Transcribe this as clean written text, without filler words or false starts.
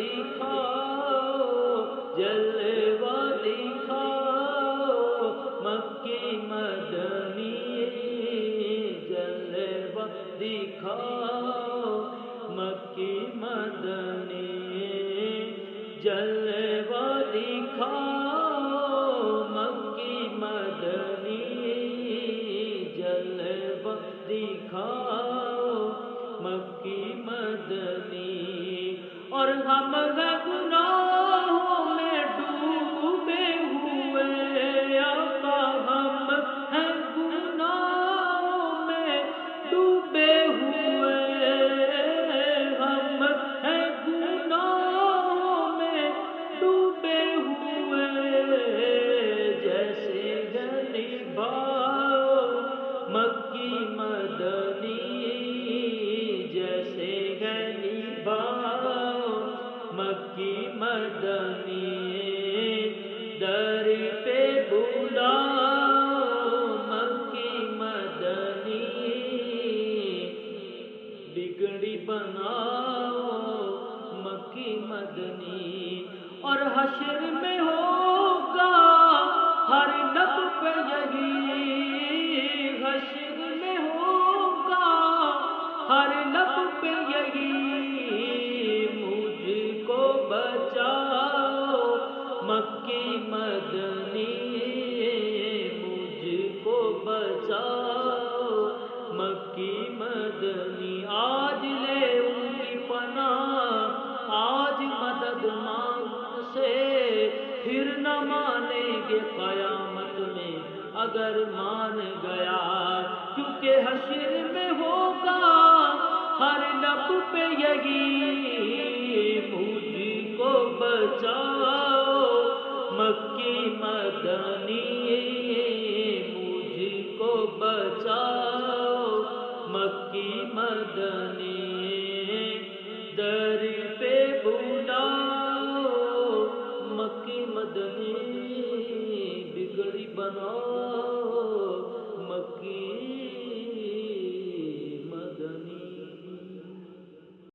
دکھاؤ، جلوہ دکھاؤ مکی مدنی، جلوہ دکھاؤ مکی مدنی، جلوہ دکھاؤ مکی مدنی، جلوہ دکھاؤ مکی مدنی۔ اور ہم گناہوں میں ڈوبے ہوئے، آقا ہم ہیں گناہوں میں ڈوبے ہوئے، ہم ہیں گناہوں میں ڈوبے ہوئے، جیسے غریباؤ مکی مدنی، جیسے غریباؤ مکی مدنی، در پہ بلاؤ مکی مدنی، بگڑی بناؤ مکی مدنی۔ اور حشر میں ہوگا ہر لب پہ یہی، حشر میں ہوگا ہر لب پہ یہی، مجھ کو بچاؤ مکی مدنی، مجھ کو بچاؤ مکی مدنی۔ آج لے ان کی پناہ، آج مدد مانگ سے، پھر نہ مانیں گے قیامت میں اگر مان گیا، کیونکہ حشر میں ہوگا ہر لب پہ یہی، مجھ کو بچاؤ مکی مدنی، مجھ کو بچاؤ مکی مدنی، در پہ بلاؤ مکی مدنی، بگڑی بناؤ